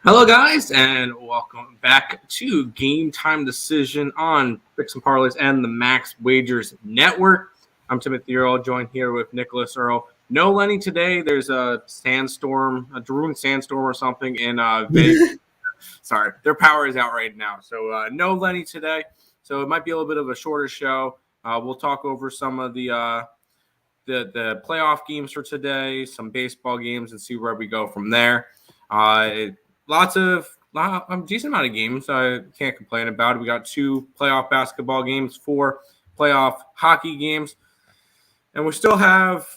Hello, guys, and welcome back to Game Time Decision on Picks and Parlays and the Max Wagers Network. I'm Timothy Earl, joined here with Nicholas Earl. No Lenny today. There's a sandstorm, a Daroon sandstorm or something in Vegas. Sorry, their power is out right now, so no Lenny today. So it might be a little bit of a shorter show. We'll talk over some of the playoff games for today, some baseball games, and see where we go from there. A decent amount of games. I can't complain about it. We got 2 playoff basketball games, 4 playoff hockey games, and we still have,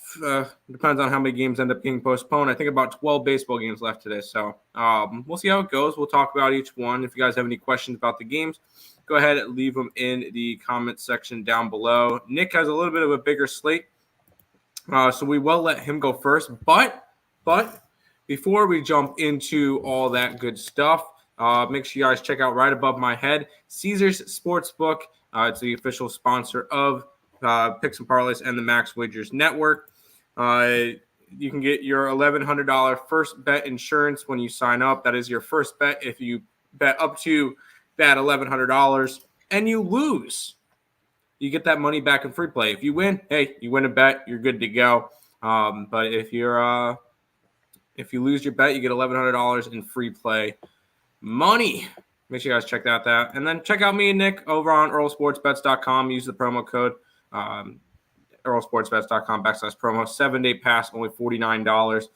depends on how many games end up getting postponed, I think about 12 baseball games left today. So we'll see how it goes. We'll talk about each one. If you guys have any questions about the games, go ahead and leave them in the comment section down below. Nick has a little bit of a bigger slate, so we will let him go first. But before we jump into all that good stuff, make sure you guys check out right above my head, Caesars Sportsbook. It's the official sponsor of Picks and Parlays and the Max Wagers Network. You can get your $1,100 first bet insurance when you sign up. That is your first bet. If you bet up to that $1,100 and you lose, you get that money back in free play. If you win, hey, you win a bet, you're good to go. But if you lose your bet, you get $1,100 in free play money. Make sure you guys check that out. And then check out me and Nick over on earlsportsbets.com. Use the promo code earlsportsbets.com/promo. 7-day pass, only $49.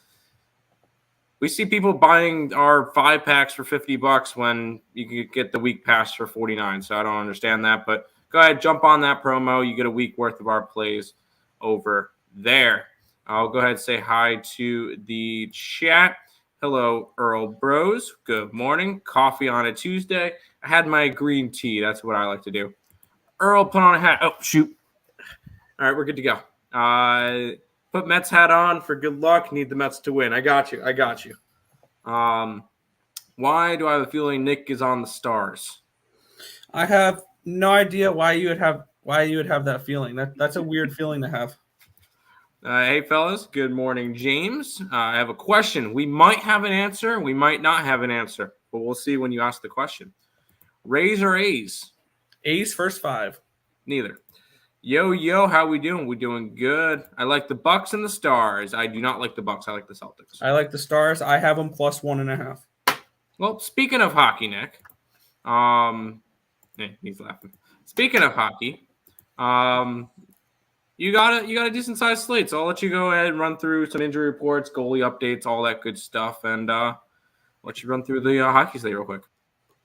We see people buying our 5-packs for $50 when you can get the week pass for $49. So I don't understand that. But go ahead, jump on that promo. You get a week worth of our plays over there. I'll go ahead and say hi to the chat. Hello, Earl Bros. Good morning. Coffee on a Tuesday. I had my green tea. That's what I like to do. Earl, put on a hat. Oh, shoot. All right, we're good to go. Put Mets hat on for good luck. Need the Mets to win. I got you. Why do I have a feeling Nick is on the Stars? I have no idea why you would have that feeling. That's a weird feeling to have. Hey, fellas. Good morning, James. I have a question. We might have an answer. We might not have an answer, but we'll see when you ask the question. Rays or A's? A's first 5. Neither. Yo, how we doing? We doing good. I like the Bucks and the Stars. I do not like the Bucks. I like the Celtics. I like the Stars. I have them plus 1.5. Well, speaking of hockey, Nick. He's laughing. Speaking of hockey, you got a decent sized slate, so I'll let you go ahead and run through some injury reports, goalie updates, all that good stuff, and let you run through the hockey slate real quick.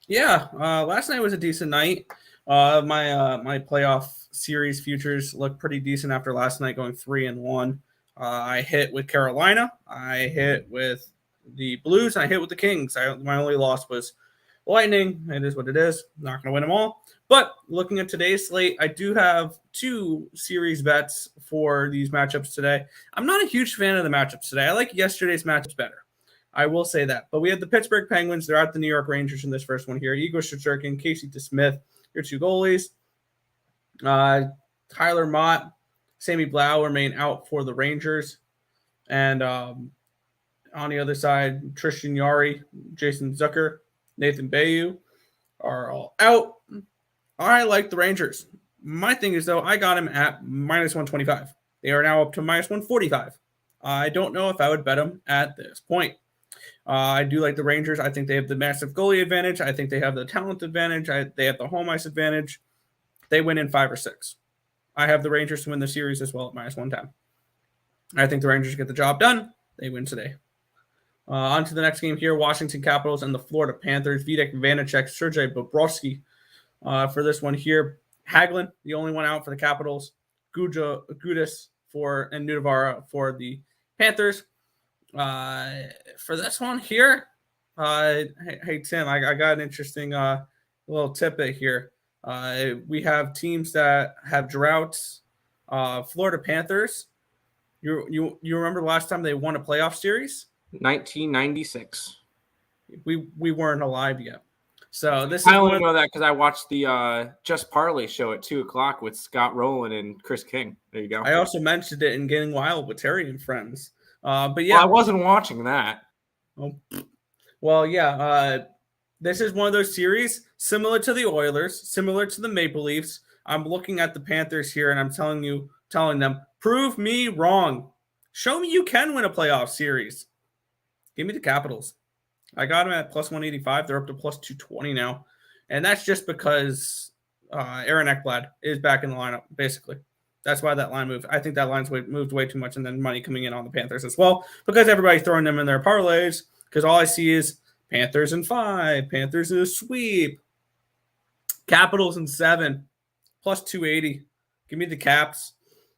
Yeah, last night was a decent night. My playoff series futures looked pretty decent after last night going 3-1. I hit with Carolina, I hit with the Blues, and I hit with the Kings. My only loss was Lightning. It is what it is. Not going to win them all. But looking at today's slate, I do have 2 series bets for these matchups today. I'm not a huge fan of the matchups today. I like yesterday's matchups better. I will say that. But we have the Pittsburgh Penguins. They're at the New York Rangers in this first one here. Igor Shesterkin, Casey DeSmith, your 2 goalies. Tyler Mott, Sammy Blau remain out for the Rangers. And on the other side, Tristan Jarry, Jason Zucker, Nathan Bayou are all out. I like the Rangers. My thing is, though, I got him at minus 125. They are now up to minus 145. I don't know if I would bet them at this point. I do like the Rangers. I think they have the massive goalie advantage. I think they have the talent advantage. They have the home ice advantage. They win in 5 or 6. I have the Rangers to win the series as well at minus 110. I think the Rangers get the job done. They win today. On to the next game here, Washington Capitals and the Florida Panthers. Vitek Vanacek, Sergei Bobrovsky. For this one here, Hagelin, the only one out for the Capitals. Gudis and Nudavara for the Panthers. For this one here, hey Tim, I got an interesting little tidbit here. We have teams that have droughts. Florida Panthers. You remember the last time they won a playoff series? 1996. We weren't alive yet. So this I only know that because I watched the Just Parlay show at 2:00 with Scott Rowland and Chris King. There you go. I also mentioned it in Getting Wild with Terry and Friends. But yeah, I wasn't watching that. Oh, Well, yeah. This is one of those series similar to the Oilers, similar to the Maple Leafs. I'm looking at the Panthers here, and I'm telling them, prove me wrong. Show me you can win a playoff series. Give me the Capitals. I got them at plus 185. They're up to plus 220 now. And that's just because Aaron Ekblad is back in the lineup, basically. That's why that line moved. I think that line's moved way too much, and then money coming in on the Panthers as well, because everybody's throwing them in their parlays, because all I see is Panthers in 5, Panthers in a sweep, Capitals in 7, plus 280. Give me the Caps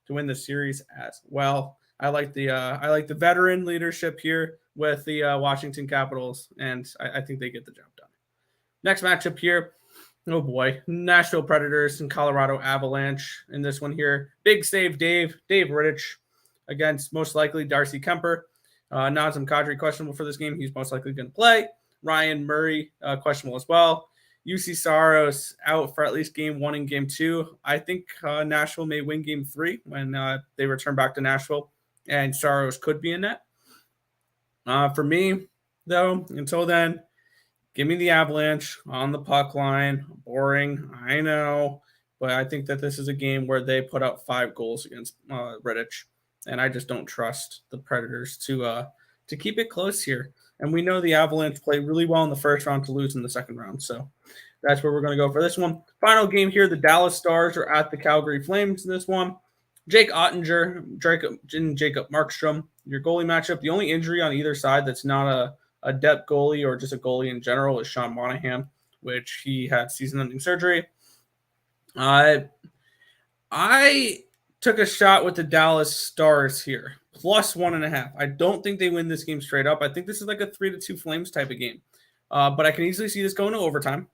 to win the series as well. I like the veteran leadership here with the Washington Capitals, and I think they get the job done. Next matchup here, oh boy, Nashville Predators and Colorado Avalanche in this one here. Big save Dave Rittich against most likely Darcy Kemper. Nazem Kadri questionable for this game. He's most likely going to play. Ryan Murray questionable as well. UC Saros out for at least game 1 and game 2. I think Nashville may win game 3 when they return back to Nashville, and Saros could be in net. For me, though, until then, give me the Avalanche on the puck line. Boring, I know, but I think that this is a game where they put up 5 goals against Rittich, and I just don't trust the Predators to keep it close here. And we know the Avalanche play really well in the first round to lose in the second round, so that's where we're going to go for this one. Final game here, the Dallas Stars are at the Calgary Flames in this one. Jake Ottinger, Jacob Markstrom, your goalie matchup. The only injury on either side that's not a depth goalie or just a goalie in general is Sean Monahan, which he had season-ending surgery. I took a shot with the Dallas Stars here, plus 1.5. I don't think they win this game straight up. I think this is like a 3-2 Flames type of game. But I can easily see this going to overtime.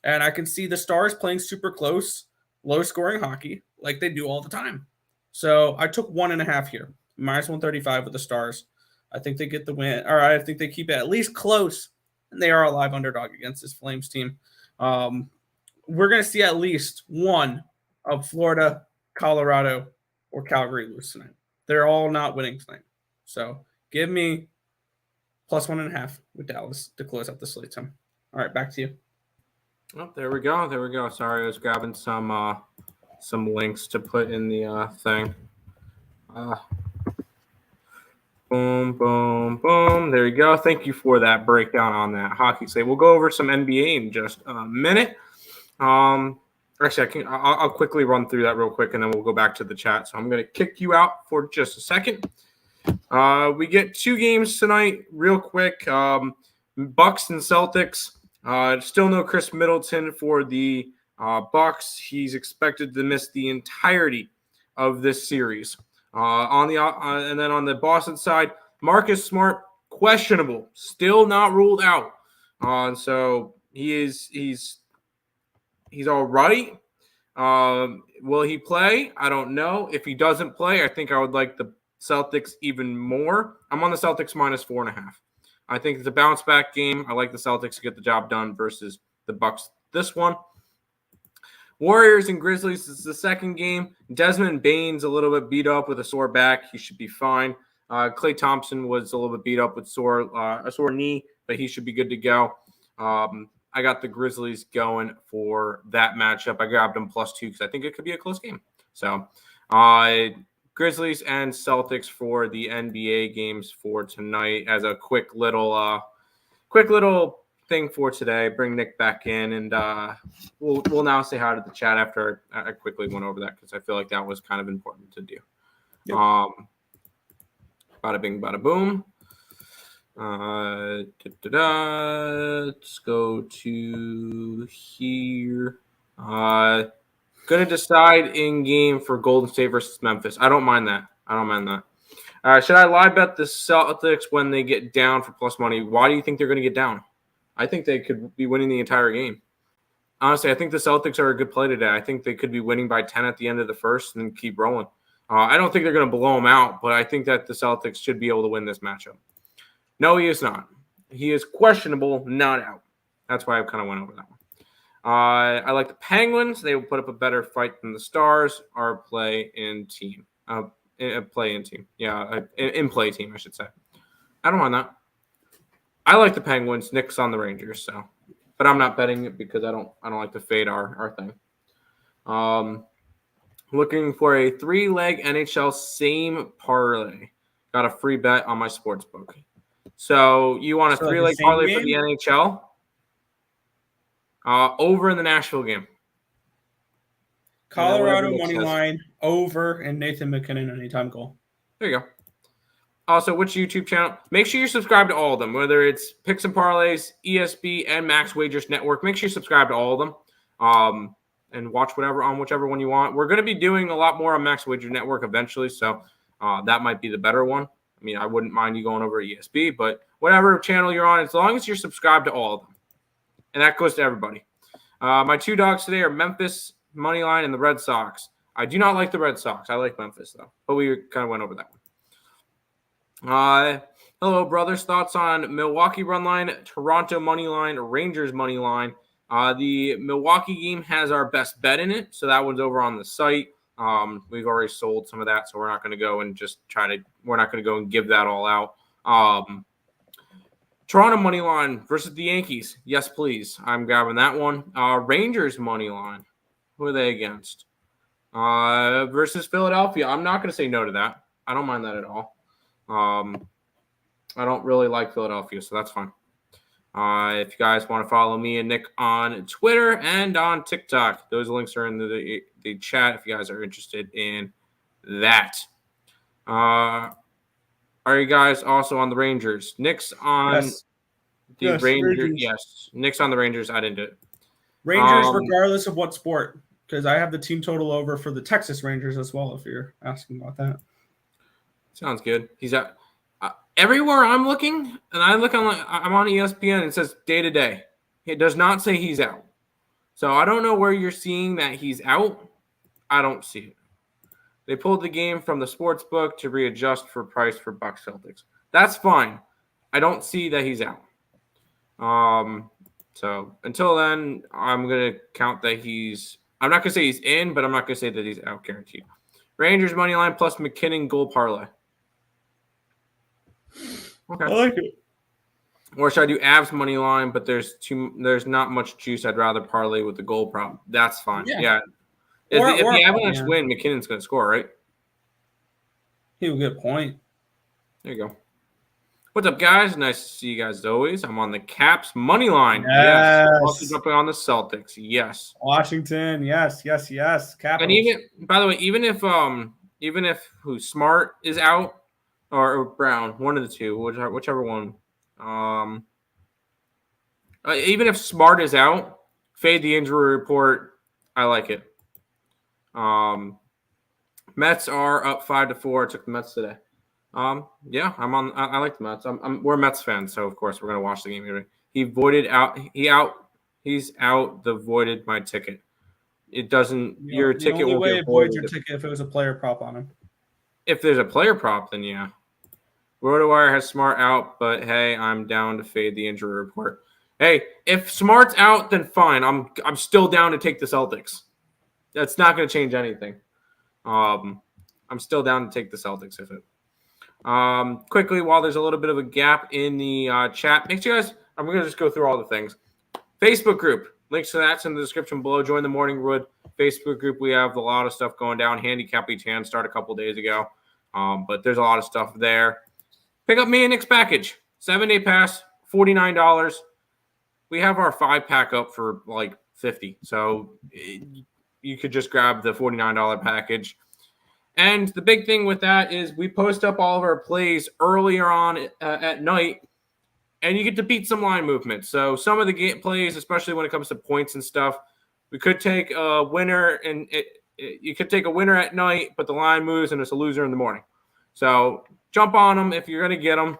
And I can see the Stars playing super close, low-scoring hockey like they do all the time. So I took 1.5 here, minus 135 with the Stars. I think they get the win, or I think they keep it at least close, and they are a live underdog against this Flames team. We're going to see at least one of Florida, Colorado, or Calgary lose tonight. They're all not winning tonight. So give me plus 1.5 with Dallas to close out the slate time. All right, back to you. Oh, there we go. Sorry, I was grabbing some links to put in the thing. Boom, boom, boom. There you go. Thank you for that breakdown on that hockey slate. We'll go over some NBA in just a minute. Actually, I'll quickly run through that real quick, and then we'll go back to the chat. So I'm going to kick you out for just a second. We get 2 games tonight real quick. Bucks and Celtics. Still no Chris Middleton for the Bucks. He's expected to miss the entirety of this series. And then on the Boston side, Marcus Smart, questionable, still not ruled out. So he's all right. Will he play? I don't know. If he doesn't play, I think I would like the Celtics even more. I'm on the Celtics minus 4.5. I think it's a bounce back game. I like the Celtics to get the job done versus the Bucks. This one. Warriors and Grizzlies is the second game. Desmond Bane's a little bit beat up with a sore back. He should be fine. Klay Thompson was a little bit beat up with a sore knee, but he should be good to go. I got the Grizzlies going for that matchup. I grabbed them plus 2 because I think it could be a close game. So Grizzlies and Celtics for the NBA games for tonight as a quick little thing for today. Bring Nick back in, and we'll now say hi to the chat after I quickly went over that because I feel like that was kind of important to do. Yep. Bada bing, bada boom. Let's go to here. Going to decide in game for Golden State versus Memphis. I don't mind that. Should I live bet the Celtics when they get down for plus money? Why do you think they're going to get down? I think they could be winning the entire game. Honestly, I think the Celtics are a good play today. I think they could be winning by 10 at the end of the first and keep rolling. I don't think they're going to blow them out, but I think that the Celtics should be able to win this matchup. No, he is not. He is questionable, not out. That's why I kind of went over that one. I like the Penguins. They will put up a better fight than the Stars. Our play-in team. In play team, I should say. I don't mind that. I like the Penguins. Nick's on the Rangers, so, but I'm not betting it because I don't like to fade our thing. Looking for a 3-leg NHL same parlay. Got a free bet on my sports book. So you want a 3-leg parlay for the NHL? Over in the Nashville game. Colorado money line over and Nathan McKinnon anytime goal. There you go. Also, which YouTube channel? Make sure you subscribe to all of them, whether it's Picks and Parlays, ESB, and Max Wagers Network. Make sure you subscribe to all of them and watch whichever one you want. We're going to be doing a lot more on Max Wagers Network eventually, so that might be the better one. I mean, I wouldn't mind you going over to ESB, but whatever channel you're on, as long as you're subscribed to all of them. And that goes to everybody. My 2 dogs today are Memphis Moneyline and the Red Sox. I do not like the Red Sox. I like Memphis, though. But we kind of went over that one. Hello, brothers. Thoughts on Milwaukee run line, Toronto money line, Rangers money line. The Milwaukee game has our best bet in it, so that one's over on the site. We've already sold some of that, so we're not going to go and we're not going to go and give that all out. Toronto money line versus the Yankees. Yes, please. I'm grabbing that one. Rangers money line. Who are they against? Versus Philadelphia. I'm not going to say no to that. I don't mind that at all. I don't really like Philadelphia, so that's fine. If you guys want to follow me and Nick on Twitter and on TikTok, those links are in the chat if you guys are interested in that. Are you guys also on the Rangers? Nick's on the Rangers. Yes, Nick's on the Rangers. I didn't do it. Rangers, regardless of what sport, because I have the team total over for the Texas Rangers as well, if you're asking about that. Sounds good. He's at everywhere I'm looking, and I'm on ESPN, and it says day to day. It does not say he's out. So I don't know where you're seeing that he's out. I don't see it. They pulled the game from the sports book to readjust for price for Bucks Celtics. That's fine. I don't see that he's out. So until then, I'm going to count that I'm not going to say he's in, but I'm not going to say that he's out guaranteed. Rangers money line plus McKinnon goal parlay. Okay. I like it. Or should I do Avs money line, but there's not much juice. I'd rather parlay with the goal prop. That's fine. Yeah. If the Avalanche win, McKinnon's going to score, right? He'll get a point. There you go. What's up, guys? Nice to see you guys as always. I'm on the Caps money line. Yes. Also jumping on the Celtics. Yes. Washington. Yes. Capitals. And by the way, even if Smart is out or Brown, one of the two, whichever one. Even if Smart is out, fade the injury report. I like it. Mets are up 5-4. I took the Mets today. Yeah, I like the Mets. We're Mets fans, so of course we're gonna watch the game. He's out. Voided my ticket. It doesn't. Your ticket won't get voided. Your ticket if it was a player prop on him. If there's a player prop, then yeah. RotoWire has Smart out, but hey, I'm down to fade the injury report. Hey, if Smart's out, then fine. I'm still down to take the Celtics. That's not going to change anything. I'm still down to take the Celtics if it. Quickly, while there's a little bit of a gap in the chat, make sure you guys. I'm going to just go through all the things. Facebook group, links to that's in the description below. Join the Morning Wood Facebook group. We have a lot of stuff going down. Handicap Weekend started a couple days ago, but there's a lot of stuff there. Pick up me and Nick's package. 7-day pass, $49. We have our 5-pack up for like $50. So you could just grab the $49 package. And the big thing with that is we post up all of our plays earlier on at night, and you get to beat some line movement. So some of the game plays, especially when it comes to points and stuff, we could take a winner, and you could take a winner at night, but the line moves and it's a loser in the morning. So jump on them if you're going to get them.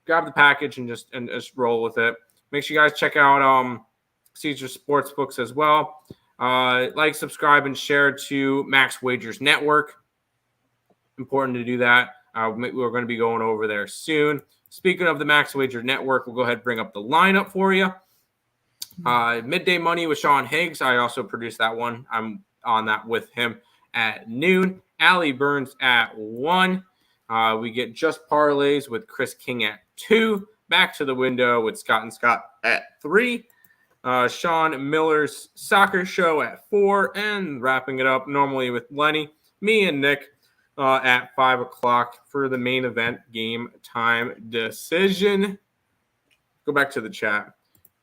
Grab the package and just roll with it. Make sure you guys check out Caesar Sportsbooks as well. Like, subscribe, and share to Max Wagers Network. Important to do that. We're going to be going over there soon. Speaking of the Max Wager Network, we'll go ahead and bring up the lineup for you. Midday Money with Sean Higgs. I also produced that one. I'm on that with him at noon. Allie Burns at 1. We get Just Parlays with Chris King at 2. back to the window with Scott and Scott at 3. Sean Miller's soccer show at 4. And wrapping it up normally with Lenny, me, and Nick at 5 o'clock for the main event game time decision. Go back to the chat.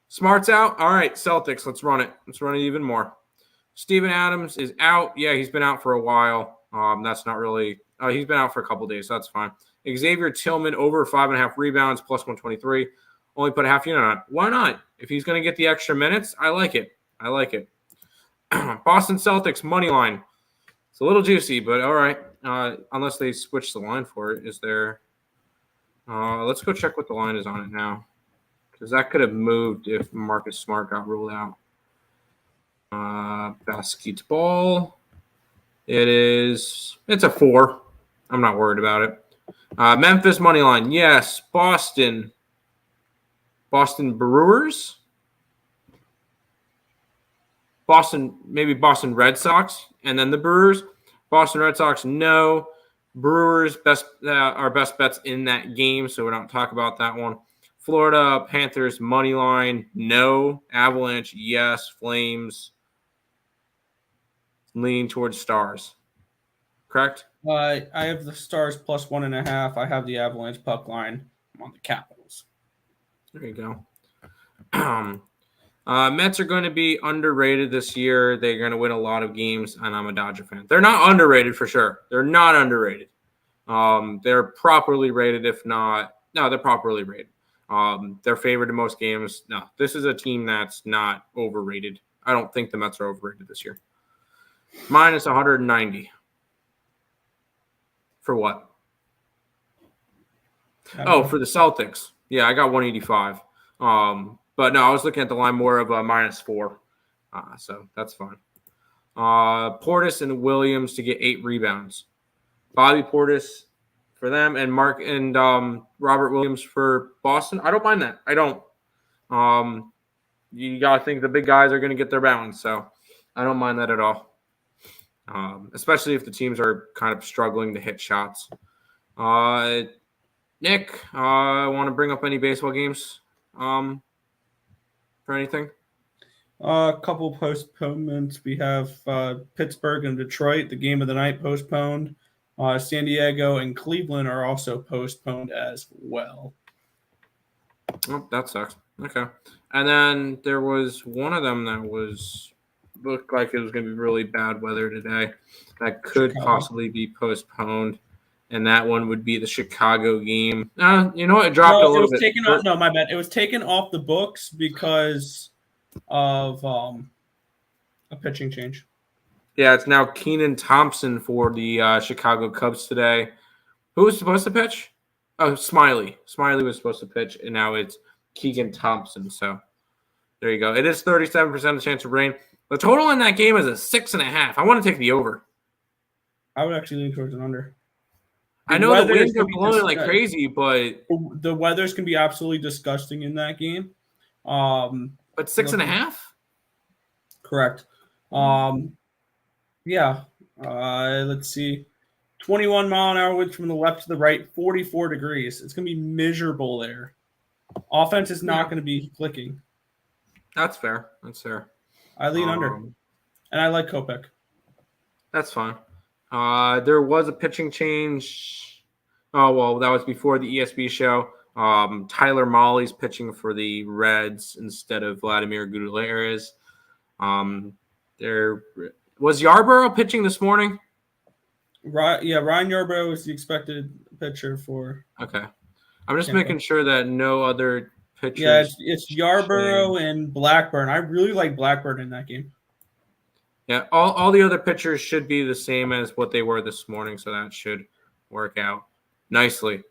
Smart's out. All right, Celtics, let's run it. Let's run it even more. Steven Adams is out. Yeah, he's been out for a while. That's not really he's been out for a couple days, so that's fine. Xavier Tillman over 5.5 rebounds, plus 123. Only put a half unit on it. Why not? If he's going to get the extra minutes, I like it. Boston Celtics money line. It's a little juicy, but all right. Unless they switch the line for it. Is there let's go check what the line is on it now. Because that could have moved if Marcus Smart got ruled out. Basketball. It's a 4. I'm not worried about it. Memphis money line. Yes. Boston Brewers. Maybe Boston Red Sox, and then the Brewers. Boston Red Sox, no. Brewers, our best bets in that game, so we don't talk about that one. Florida Panthers money line, no. Avalanche, yes. Flames, leaning towards Stars. Correct? I have the Stars plus 1.5. I have the Avalanche puck line. I'm on the Capitals. There you go. Mets are going to be underrated this year. They're going to win a lot of games, and I'm a Dodger fan. They're not underrated for sure. They're not underrated. They're properly rated, if not. No, they're properly rated. They're favored in most games. No, this is a team that's not overrated. I don't think the Mets are overrated this year. Minus 190. For what? For the Celtics. Yeah, I got 185. But no, I was looking at the line more of a minus 4. So that's fine. Portis and Williams to get 8 rebounds. Bobby Portis for them and Mark and Robert Williams for Boston. I don't mind that. I don't. You got to think the big guys are going to get their balance. So I don't mind that at all. Especially if the teams are kind of struggling to hit shots. Nick, want to bring up any baseball games for anything? A couple postponements. We have Pittsburgh and Detroit, the game of the night postponed. San Diego and Cleveland are also postponed as well. Oh, that sucks. Okay. And then there was one of them that looked like it was going to be really bad weather today. That could possibly be postponed. And that one would be the Chicago game. You know what? It dropped a little bit. No, my bad. It was taken off the books because of a pitching change. Yeah, it's now Keenan Thompson for the Chicago Cubs today. Who was supposed to pitch? Oh, Smiley. Smiley was supposed to pitch, and now it's Keegan Thompson. So there you go. It is 37% chance of rain. The total in that game is a 6.5. I want to take the over. I would actually lean towards an under. I know the winds are blowing like crazy, but the weather's can be absolutely disgusting in that game. But 6.5? Correct. Let's see. 21 mile an hour winds from the left to the right, 44 degrees. It's going to be miserable there. Offense is not going to be clicking. That's fair. I lean under. And I like Kopech. That's fine. There was a pitching change. Oh, well, that was before the ESB show. Tyler Molly's pitching for the Reds instead of Vladimir Gutierrez. There was Yarborough pitching this morning. Ryan Yarborough was the expected pitcher for. Okay, I'm just making sure that no other pitchers. Yeah, it's Yarborough and Blackburn. I really like Blackburn in that game. Yeah, all the other pitchers should be the same as what they were this morning, so that should work out nicely.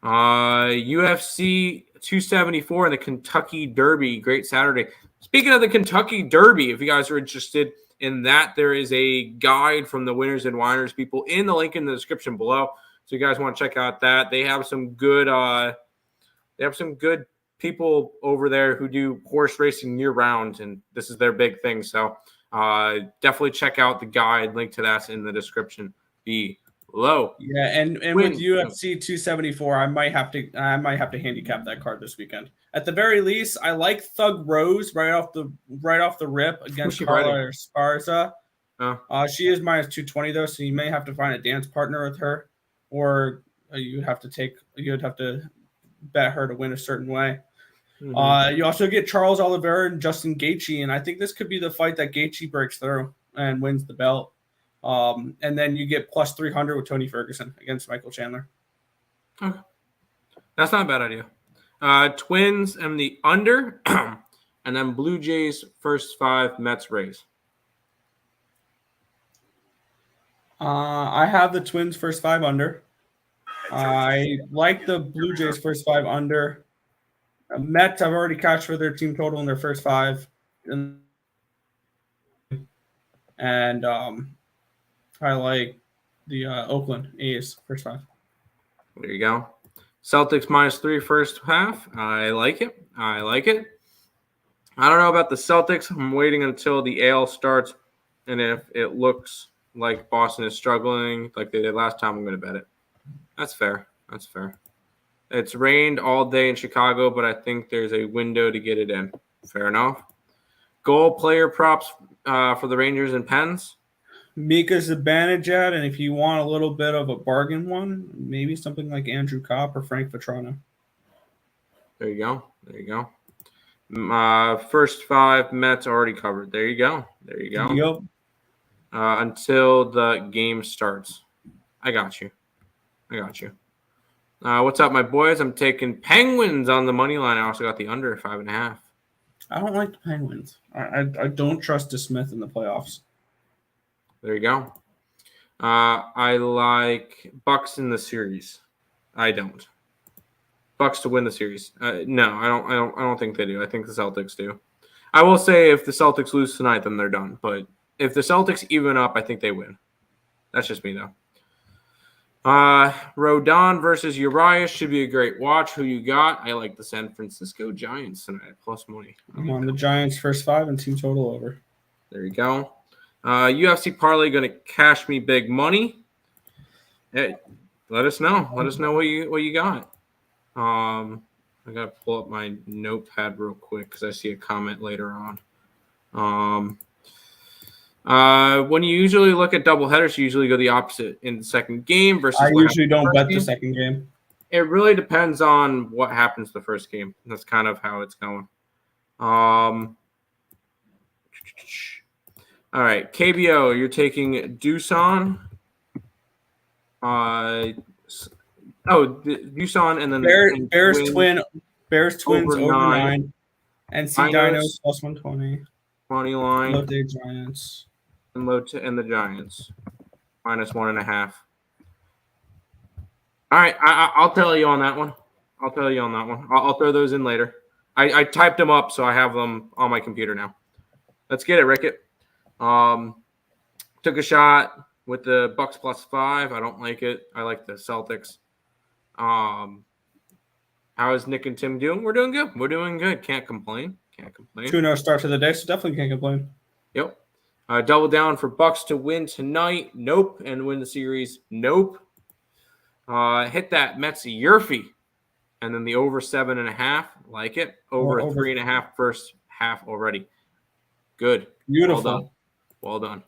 UFC 274 and the Kentucky Derby. Great Saturday. Speaking of the Kentucky Derby, if you guys are interested in that, there is a guide from the Winners and Whiners people in the link in the description below. So you guys want to check out that. They have some good people over there who do horse racing year round, and this is their big thing. So definitely check out the guide. Link to that's in the description below. low. Yeah, and Win. with UFC 274, I might have to handicap that card this weekend. At the very least, I like Thug Rose right off the rip against she Carla Esparza. Oh. She is minus 220 though, so you may have to find a dance partner with her, or you'd have to bet her to win a certain way. Mm-hmm. You also get Charles Oliveira and Justin Gaethje, and I think this could be the fight that Gaethje breaks through and wins the belt. And then you get plus 300 with Tony Ferguson against Michael Chandler. Okay. That's not a bad idea. Twins and the under, and then Blue Jays first 5, Mets Rays. I have the Twins first 5 under. I like the Blue Jays first 5 under. Mets, I've already cashed for their team total in their first 5. And I like the Oakland A's first 5. There you go. Celtics -3 first half. I like it. I don't know about the Celtics. I'm waiting until the AL starts. And if it looks like Boston is struggling like they did last time, I'm going to bet it. That's fair. It's rained all day in Chicago, but I think there's a window to get it in. Fair enough. Goal player props for the Rangers and Pens. Mika Zibanejad, and if you want a little bit of a bargain one, maybe something like Andrew Kopp or Frank Vetrano. There you go. First 5 Mets already covered. There you go. Yep. Until the game starts. I got you. What's up, my boys? I'm taking Penguins on the money line. I also got the under 5.5. I don't like the Penguins. I don't trust DeSmith in the playoffs. There you go. I like Bucks in the series. I don't. Bucks to win the series. No, I don't think they do. I think the Celtics do. I will say if the Celtics lose tonight, then they're done. But if the Celtics even up, I think they win. That's just me, though. Rodon versus Urias should be a great watch. Who you got? I like the San Francisco Giants tonight, plus money. I'm on the Giants first 5 and team total over. There you go. UFC parlay going to cash me big money. Hey, let us know. Let us know what you got. I got to pull up my notepad real quick because I see a comment later on. When you usually look at doubleheaders, you usually go the opposite in the second game versus. I usually don't bet the second game. It really depends on what happens the first game. That's kind of how it's going. All right, KBO, you're taking Doosan. Doosan and then Bears Twins over 9. NC Dinos plus 120. Money line. Low day Giants. And the Giants minus 1.5. All right, I'll tell you on that one. I'll throw those in later. I typed them up, so I have them on my computer now. Let's get it, Rickett. Took a shot with the Bucks plus 5. I don't like it. I like the Celtics. How is Nick and Tim doing? We're doing good. Can't complain. 2-0 start to the day, so definitely can't complain. Yep. Double down for Bucks to win tonight. Nope. And win the series. Nope. Hit that Mets Yurfie. And then the over 7.5. Like it. Over 3.5 first half already. Good. Beautiful. Well done.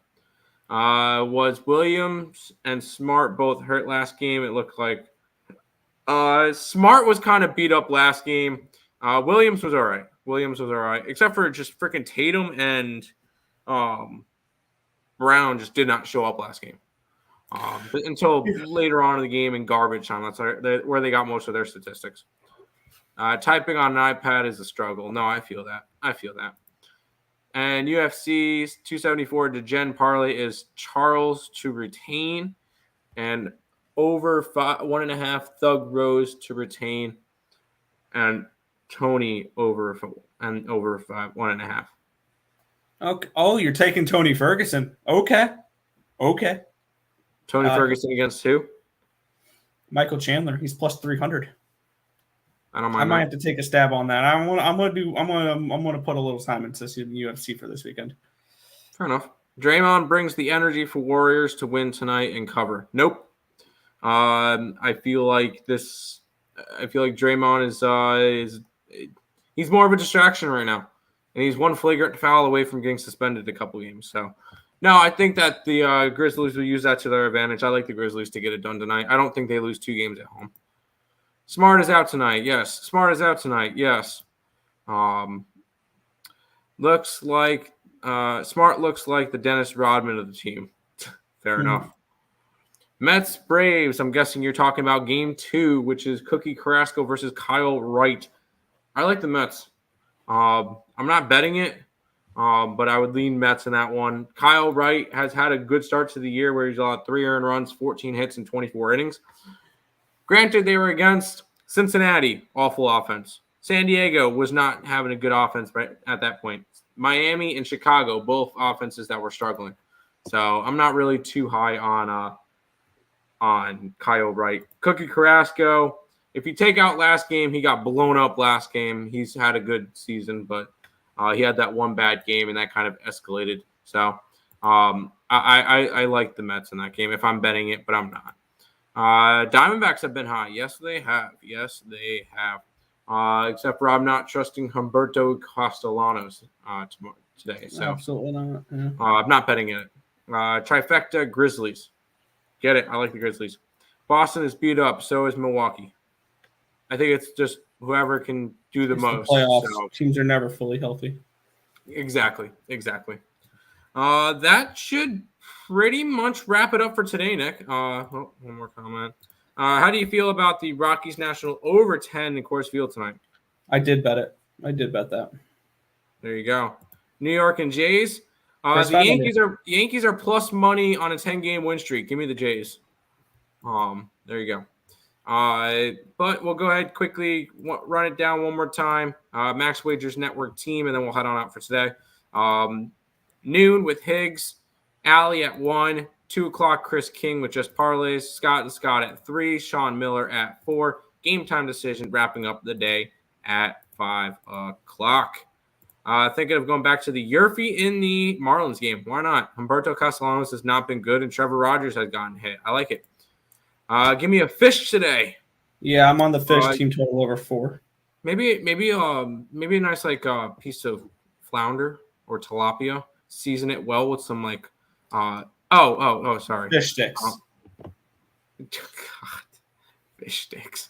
Was Williams and Smart both hurt last game? It looked like Smart was kind of beat up last game. Williams was all right. Except for just freaking Tatum and Brown just did not show up last game. Until later on in the game in garbage time. That's where they got most of their statistics. Typing on an iPad is a struggle. No, I feel that. And UFC 274 Degen parlay is Charles to retain and over 1.5 Thug Rose to retain and Tony over 1.5. Okay. Oh, you're taking Tony Ferguson. Okay. Tony Ferguson against who? Michael Chandler. He's plus 300. I don't mind. I might have to take a stab on that. I'm gonna put a little time into UFC for this weekend. Fair enough. Draymond brings the energy for Warriors to win tonight and cover. Nope. I feel like Draymond is he's more of a distraction right now, and he's one flagrant foul away from getting suspended a couple games. So, no, I think that the Grizzlies will use that to their advantage. I like the Grizzlies to get it done tonight. I don't think they lose 2 games at home. Smart is out tonight. Yes. Smart is out tonight. Yes. Looks like Smart looks like the Dennis Rodman of the team. Fair enough. Mets Braves. I'm guessing you're talking about game 2, which is Cookie Carrasco versus Kyle Wright. I like the Mets. I'm not betting it, but I would lean Mets in that one. Kyle Wright has had a good start to the year where he's allowed 3 earned runs, 14 hits, and 24 innings. Granted, they were against Cincinnati, awful offense. San Diego was not having a good offense right at that point. Miami and Chicago, both offenses that were struggling. So I'm not really too high on Kyle Wright. Cookie Carrasco, if you take out last game, he got blown up last game. He's had a good season, but he had that one bad game, and that kind of escalated. So I like the Mets in that game if I'm betting it, but I'm not. Diamondbacks have been high. Yes, they have. Except for I'm not trusting Humberto Castellanos today. So absolutely not. Yeah. I'm not betting it. Trifecta Grizzlies. Get it. I like the Grizzlies. Boston is beat up. So is Milwaukee. I think it's just whoever can do the most. The playoffs. So. Teams are never fully healthy. Exactly. That should pretty much wrap it up for today, Nick. One more comment. How do you feel about the Rockies National over 10 in Coors Field tonight? I did bet it. I did bet that. There you go. New York and Jays. The Yankees are plus money on a 10-game win streak. Give me the Jays. There you go. But we'll go ahead quickly run it down one more time. Max Wagers Network team, and then we'll head on out for today. Noon with Higgs, Allie at 1, 2 o'clock Chris King with just parlays, Scott and Scott at 3, Sean Miller at 4. Game time decision wrapping up the day at 5 o'clock. Thinking of going back to the Yurfie in the Marlins game. Why not? Humberto Castellanos has not been good, and Trevor Rogers has gotten hit. I like it. Give me a fish today. Yeah, I'm on the fish team total over 4. Maybe a nice piece of flounder or tilapia. Season it well with some sorry. Fish sticks. God, fish sticks.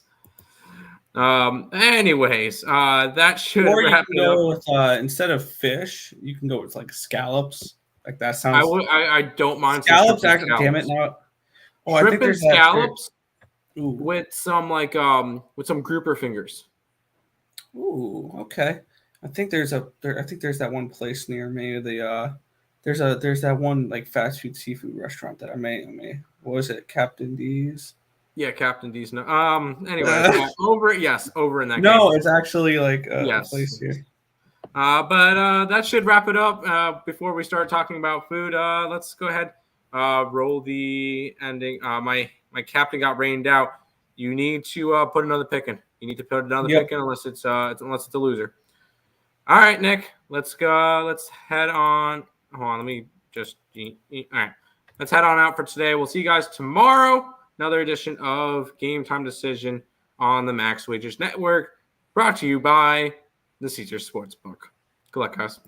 Anyways, that should wrap it up. With, instead of fish, you can go with scallops. Like that sounds. I don't mind scallops. Damn it! Now, shrimp and scallops with some with some grouper fingers. Ooh, okay. I think there's that one place near me. There's that one fast food seafood restaurant that I may. What was it? Captain D's. Yeah, Captain D's. No. Anyway, over in that. No, game. It's actually a place here. But that should wrap it up. Before we start talking about food, let's go ahead. Roll the ending. My captain got rained out. You need to put another pick in. You need to put another pick in unless it's a loser. All right, Nick. Let's go. Let's head on. Hold on. Let me just. All right. Let's head on out for today. We'll see you guys tomorrow. Another edition of Game Time Decision on the Max Wagers Network, brought to you by the Caesars Sportsbook. Good luck, guys.